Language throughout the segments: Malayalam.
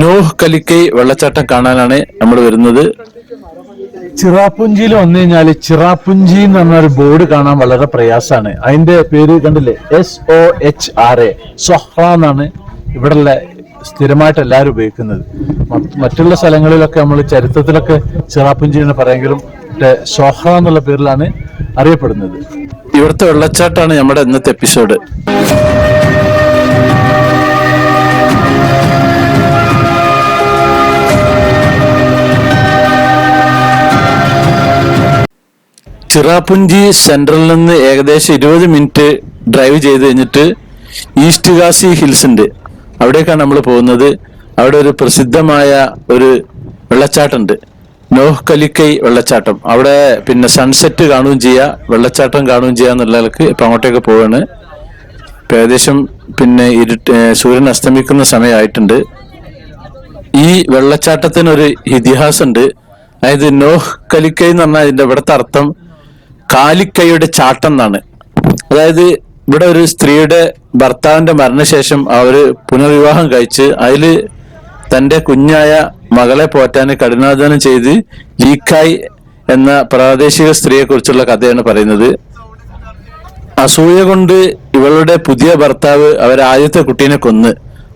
നോഹ് കലിക്കൈ വെള്ളച്ചാട്ടം കാണാനാണ് നമ്മൾ വരുന്നത്. ചിറാപ്പുഞ്ചിയിൽ വന്നു കഴിഞ്ഞാല് ചിറാപ്പുഞ്ചി എന്ന് പറഞ്ഞൊരു ബോർഡ് കാണാൻ വളരെ പ്രയാസമാണ്. അതിന്റെ പേര് കണ്ടില്ലേ, SOHRA, സൊഹ്റ എന്നാണ് ഇവിടെയുള്ള സ്ഥിരമായിട്ട് എല്ലാവരും ഉപയോഗിക്കുന്നത്. മറ്റുള്ള സ്ഥലങ്ങളിലൊക്കെ നമ്മൾ ചരിത്രത്തിലൊക്കെ ചിറാപ്പുഞ്ചി എന്ന് പറയുമെങ്കിലും സൊഹ്റ എന്നുള്ള പേരിലാണ് അറിയപ്പെടുന്നത്. ഇവിടുത്തെ വെള്ളച്ചാട്ടമാണ് നമ്മുടെ ഇന്നത്തെ എപ്പിസോഡ്. ചിറാപുഞ്ചി സെൻട്രലിൽ നിന്ന് ഏകദേശം 20 മിനിറ്റ് ഡ്രൈവ് ചെയ്ത് കഴിഞ്ഞിട്ട് ഈസ്റ്റ് ഗാസി ഹിൽസ് ഉണ്ട്, അവിടേക്കാണ് നമ്മൾ പോകുന്നത്. അവിടെ ഒരു പ്രസിദ്ധമായ ഒരു വെള്ളച്ചാട്ടമുണ്ട്, നോഹ് കലിക്കൈ വെള്ളച്ചാട്ടം. അവിടെ പിന്നെ സൺസെറ്റ് കാണുകയും ചെയ്യുക, വെള്ളച്ചാട്ടം കാണുകയും ചെയ്യുക എന്നുള്ളവർക്ക് ഇപ്പം അങ്ങോട്ടേക്ക് പോവാണ്. ഏകദേശം പിന്നെ സൂര്യൻ അസ്തമിക്കുന്ന സമയമായിട്ടുണ്ട്. ഈ വെള്ളച്ചാട്ടത്തിനൊരു ഇതിഹാസമുണ്ട്. അതായത് നോഹ് കലിക്കൈ എന്ന് പറഞ്ഞാൽ ഇതിന്റെ ഇവിടുത്തെ അർത്ഥം കാലിക്കൈയുടെ ചാട്ടം എന്നാണ്. അതായത് ഇവിടെ ഒരു സ്ത്രീയുടെ ഭർത്താവിന്റെ മരണശേഷം അവര് പുനർവിവാഹം കഴിച്ച് അതിൽ തന്റെ കുഞ്ഞായ മകളെ പോറ്റാൻ കഠിനാധ്വാനം ചെയ്ത് ലീക്കായ് എന്ന പ്രാദേശിക സ്ത്രീയെ കുറിച്ചുള്ള കഥയാണ് പറയുന്നത്. അസൂയ കൊണ്ട് ഇവളുടെ പുതിയ ഭർത്താവ് ആദ്യത്തെ കുട്ടീനെ കൊന്ന്.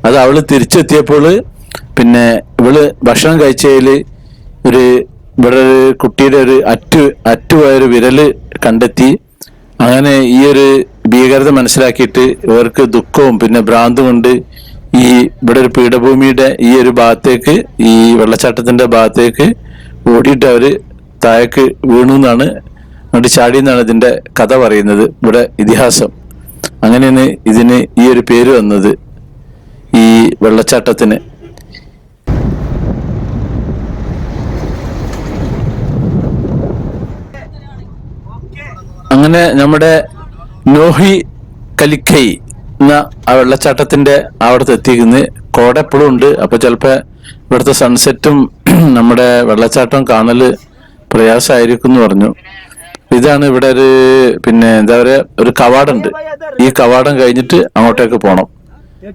അത് അവള് തിരിച്ചെത്തിയപ്പോൾ പിന്നെ ഇവള് ഭക്ഷണം കഴിച്ചതിൽ ഇവിടെ ഒരു കുട്ടിയുടെ ഒരു അറ്റുപോയൊരു വിരല് കണ്ടെത്തി. അങ്ങനെ ഈ ഒരു ഭീകരത മനസ്സിലാക്കിയിട്ട് ഇവർക്ക് ദുഃഖവും പിന്നെ ഭ്രാന്തും കൊണ്ട് ഇവിടെ ഒരു പീഠഭൂമിയുടെ ഈ ഒരു ഭാഗത്തേക്ക്, ഈ വെള്ളച്ചാട്ടത്തിന്റെ ഭാഗത്തേക്ക് ഓടിയിട്ട് അവര് താഴേക്ക് വീണു എന്നാണ്, അങ്ങോട്ട് ചാടി എന്നാണ് ഇതിന്റെ കഥ പറയുന്നത്, ഇവിടെ ഇതിഹാസം. അങ്ങനെയാണ് ഇതിന് ഈ ഒരു പേര് വന്നത്, ഈ വെള്ളച്ചാട്ടത്തിന്. അങ്ങനെ നമ്മുടെ നോഹി കലിക്കൈ എന്ന ആ വെള്ളച്ചാട്ടത്തിന്റെ അവിടുത്തെ എത്തിക്കുന്നത്. കോട എപ്പോഴും ഉണ്ട്, അപ്പൊ ചിലപ്പോ ഇവിടുത്തെ സൺസെറ്റും നമ്മുടെ വെള്ളച്ചാട്ടവും കാണല് പ്രയാസമായിരിക്കും എന്ന് പറഞ്ഞു. ഇതാണ് ഇവിടെ ഒരു പിന്നെ എന്താ പറയാ, ഒരു കവാടമുണ്ട്. ഈ കവാടം കഴിഞ്ഞിട്ട് അങ്ങോട്ടേക്ക് പോണം.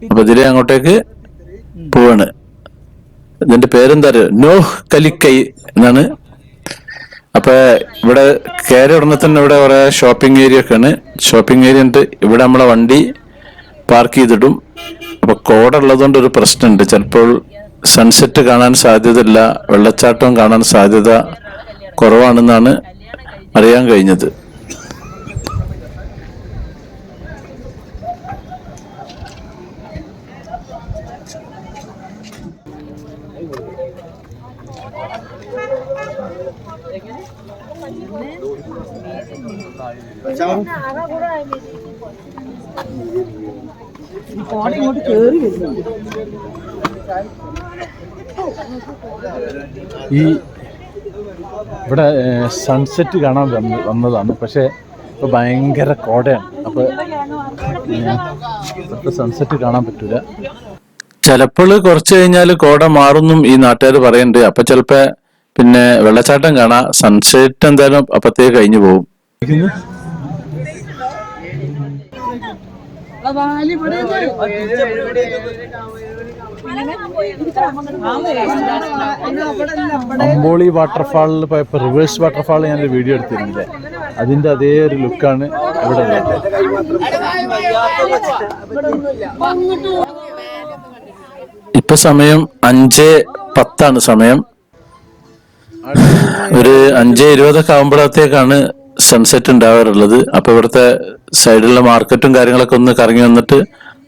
അപ്പൊ ഇതിലെ അങ്ങോട്ടേക്ക് പോവാണ്. ഇതിന്റെ പേരെന്താ പറയുക, നോഹ് കലിക്കൈ എന്നാണ്. അപ്പൊ ഇവിടെ കയറി ഉടനെ തന്നെ ഇവിടെ കുറെ ഷോപ്പിംഗ് ഏരിയ ഒക്കെയാണ്. ഷോപ്പിംഗ് ഏരിയ ഉണ്ട്. ഇവിടെ നമ്മളെ വണ്ടി പാർക്ക് ചെയ്തിടും. അപ്പൊ കോട ഉള്ളതുകൊണ്ട് ഒരു പ്രശ്നമുണ്ട്, ചിലപ്പോൾ സൺസെറ്റ് കാണാൻ സാധ്യതയില്ല, വെള്ളച്ചാട്ടവും കാണാൻ സാധ്യത കുറവാണെന്നാണ് അറിയാൻ കഴിഞ്ഞത്. ഇവിടെ സൺസെറ്റ് കാണാൻ വന്നതാണ്, പക്ഷെ ഇപ്പൊ ഭയങ്കര കോടയാണ്. അപ്പൊ സൺസെറ്റ് കാണാൻ പറ്റൂല. ചിലപ്പോൾ കുറച്ച് കഴിഞ്ഞാൽ കോട മാറുന്നും ഈ നാട്ടുകാർ പറയുന്നുണ്ട്. അപ്പൊ ചിലപ്പോ പിന്നെ വെള്ളച്ചാട്ടം കാണാം, സൺസെറ്റ് എന്തായാലും അപ്പത്തേക്ക് കഴിഞ്ഞു പോകും. അമ്പോളി വാട്ടർഫാളിൽ പോയപ്പോ റിവേഴ്സ് വാട്ടർഫാൾ ഞാനൊരു വീഡിയോ എടുത്തിരുന്നില്ലേ, അതിന്റെ അതേ ഒരു ലുക്കാണ് ഇവിടെ ഉള്ളത്. ഇപ്പൊ സമയം 5:10 സമയം. ഒരു 5:20 ആകുമ്പോഴത്തേക്കാണ് സൺസെറ്റ് ഉണ്ടാവാറുള്ളത്. അപ്പൊ ഇവിടുത്തെ സൈഡിലുള്ള മാർക്കറ്റും കാര്യങ്ങളൊക്കെ ഒന്ന് കറങ്ങി വന്നിട്ട്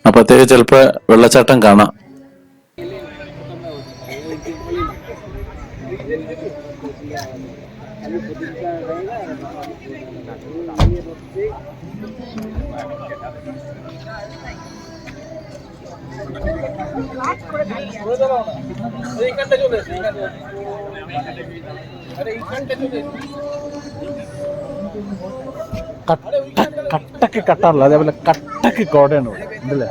അപ്പത്തേക്ക് ചിലപ്പോ വെള്ളച്ചാട്ടം കാണാം. കട്ടക്ക് കട്ടാറില്ല, അതേപോലെ കട്ടക്ക് കോടയാണ് ഇവിടെ ഉണ്ടല്ലേ.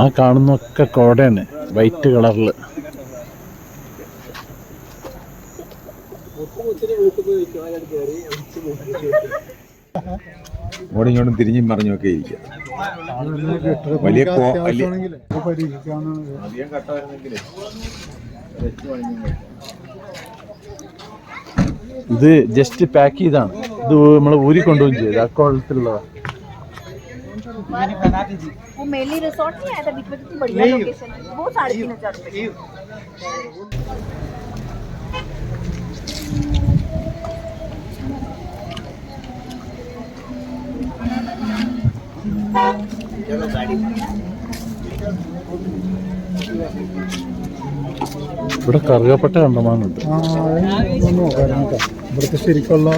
ആ കാണുന്നൊക്കെ കോടയാണ്, വൈറ്റ് കളറില്. ഓടിങ്ങോട്ടും തിരിഞ്ഞും മറിഞ്ഞൊക്കെ ഇരിക്കുക. വലിയ ഇത് ജസ്റ്റ് പാക്ക് ചെയ്താണ്. ഇത് നമ്മൾ ഊരിക്കൊണ്ടുപോകും ചെയ്ത് അക്കോളത്തിലുള്ളതാണ്. वो मेनली रिसोर्ट नहीं आया था बीच में, कितनी बढ़िया लोकेशन है वो 3,500 रुपए। ഇവിടെ കറുകപ്പട്ട കണ്ടമാനുണ്ട്. ഇവിടുത്തെ ശരിക്കുള്ള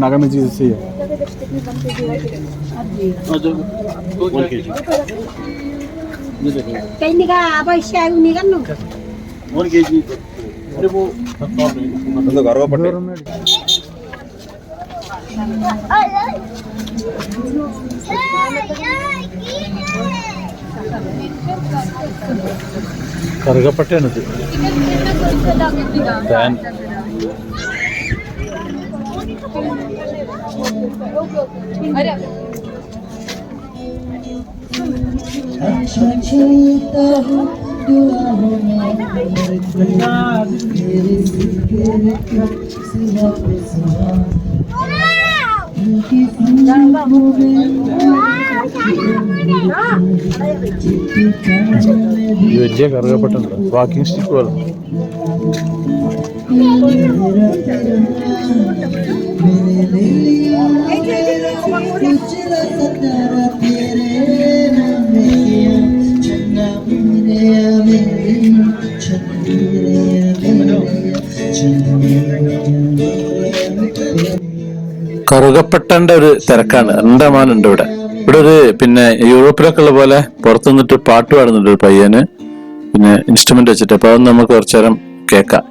നഗമ ചീസ് ചെയ്യാം. Kaya hindi ka abay siya ni kanu. ഒന്ന് കറുവപ്പട്ട. കറുകപ്പട്ടയാണിത്. ഈ വലിയ കറുകപ്പട്ട ഉണ്ട്, വാക്കിംഗ് സ്റ്റിക്ക് പോലെ. കറുകപ്പട്ടന്റെ ഒരു തിരക്കാണ്. അണ്ടമാനുണ്ട് ഇവിടെ. ഇവിടെ ഒരു പിന്നെ യൂറോപ്പിലൊക്കെ ഉള്ള പോലെ പുറത്തു നിന്നിട്ട് പാട്ട് പാടുന്നുണ്ട് ഒരു പയ്യന്, പിന്നെ ഇൻസ്ട്രുമെന്റ് വെച്ചിട്ട്. അപ്പൊ അതൊന്നും നമുക്ക് കുറച്ചു നേരം കേൾക്കാം.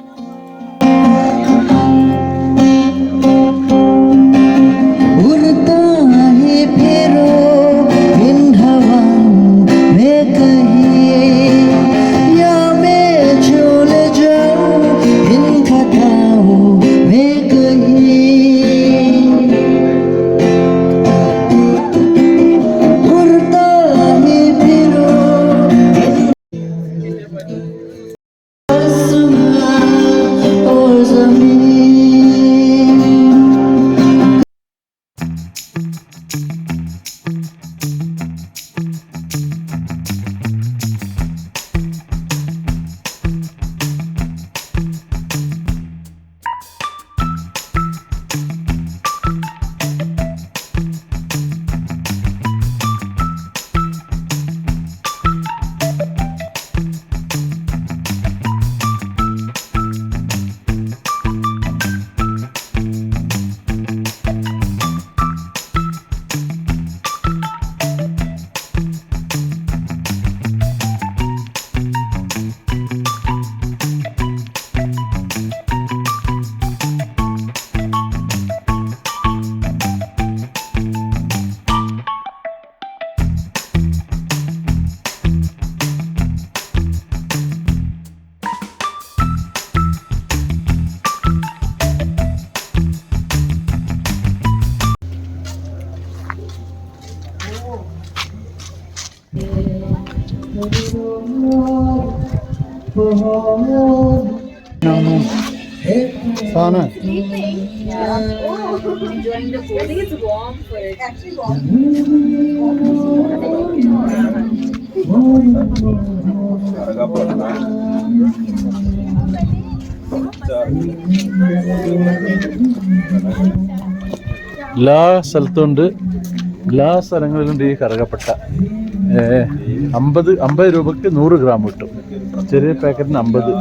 സാധനം Enjoying the food. I think it's warm for it. Actually warm. എല്ലാ സ്ഥലത്തുണ്ട്, എല്ലാ സ്ഥലങ്ങളിലുണ്ട് ഈ കറുകപ്പട്ട. 50 രൂപക്ക് 100 ഗ്രാം കിട്ടും. ചെറിയ പാക്കറ്റിന് 50.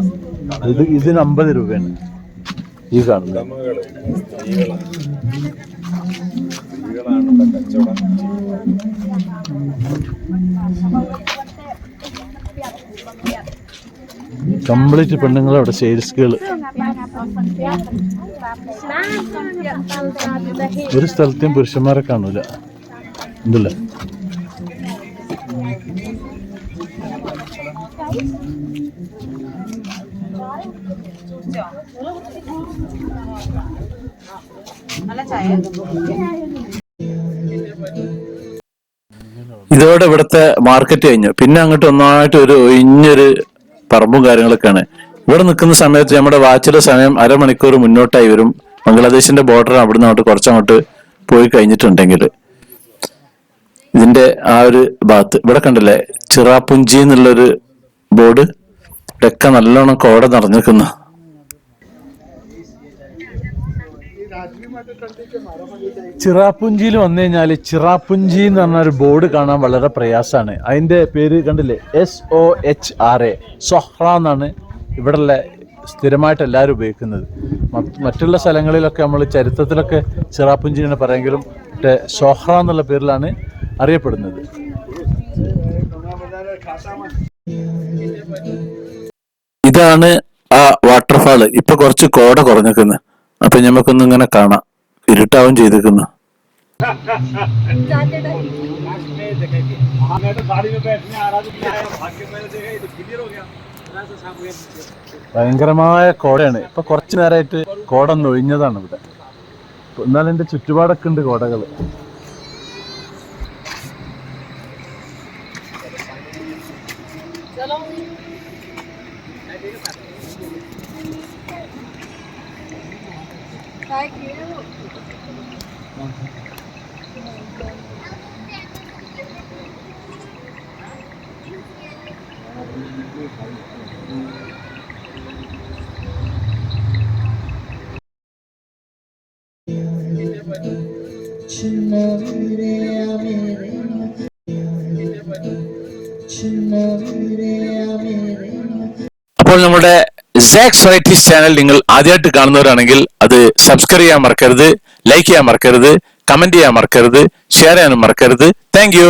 ഇതിന് 50 രൂപയാണ് ഈ കാണുന്നത്. കംപ്ലീറ്റ് പെണ്ണുങ്ങൾ അവിടെ സെയിൽസ് ഗേള്. ഒരു സ്ഥലത്തെയും പുരുഷന്മാരെ കാണൂല, ഉണ്ടല്ലേ? ഇതോടെ ഇവിടുത്തെ മാർക്കറ്റ് കഴിഞ്ഞു. പിന്നെ അങ്ങോട്ട് ഒന്നായിട്ട് ഒരു ഒഴിഞ്ഞൊരു പറമ്പും കാര്യങ്ങളൊക്കെയാണ്. ഇവിടെ നിൽക്കുന്ന സമയത്ത് നമ്മുടെ വാച്ചിലെ സമയം അരമണിക്കൂർ മുന്നോട്ടായി വരും. ബംഗ്ലാദേശിന്റെ ബോർഡർ അവിടുന്ന് അങ്ങോട്ട് കുറച്ചങ്ങോട്ട് പോയി കഴിഞ്ഞിട്ടുണ്ടെങ്കിൽ ഇതിന്റെ ആ ഒരു ഭാഗത്ത് ഇവിടെ കണ്ടില്ലേ ചിറാപുഞ്ചി എന്നുള്ളൊരു ബോർഡ്. ഇവിടെയൊക്കെ നല്ലോണം കോട നിറഞ്ഞിരിക്കുന്നു. ചിറാപുഞ്ചിയിൽ വന്നു കഴിഞ്ഞാല് ചിറാപുഞ്ചി എന്ന് പറഞ്ഞ ഒരു ബോർഡ് കാണാൻ വളരെ പ്രയാസമാണ്. അതിന്റെ പേര് കണ്ടില്ലേ SOHRA സൊഹ്റ എന്നാണ് ഇവിടെയുള്ള സ്ഥിരമായിട്ട് എല്ലാവരും ഉപയോഗിക്കുന്നത്. മറ്റുള്ള സ്ഥലങ്ങളിലൊക്കെ നമ്മൾ ചരിത്രത്തിലൊക്കെ ചിറാപുഞ്ചിനെ പറയുമെങ്കിലും സൊഹ്റ എന്നുള്ള പേരിലാണ് അറിയപ്പെടുന്നത്. ഇതാണ് ആ വാട്ടർഫാള്. ഇപ്പൊ കുറച്ച് കോട കുറഞ്ഞിരിക്കുന്നു. അപ്പൊ ഞമ്മക്കൊന്നും ഇങ്ങനെ കാണാം. ഇരുട്ടാവും ചെയ്തിരിക്കുന്നു. ഭയങ്കരമായ കോടയാണ്. ഇപ്പൊ കുറച്ചു നേരമായിട്ട് കോട ഒന്ന് ഒഴിഞ്ഞതാണ് ഇവിടെ. എന്നാൽ എന്റെ ചുറ്റുപാടൊക്കെ ഉണ്ട് കോടകള്. അപ്പോൾ നമ്മുടെ സാക്സ് വെറൈറ്റീസ് ചാനൽ നിങ്ങൾ ആദ്യമായിട്ട് കാണുന്നവരാണെങ്കിൽ അത് സബ്സ്ക്രൈബ് ചെയ്യാൻ മറക്കരുത്, ലൈക്ക് ചെയ്യാൻ മറക്കരുത്, കമന്റ് ചെയ്യാൻ മറക്കരുത്, ഷെയർ ചെയ്യാനും മറക്കരുത്. Thank you.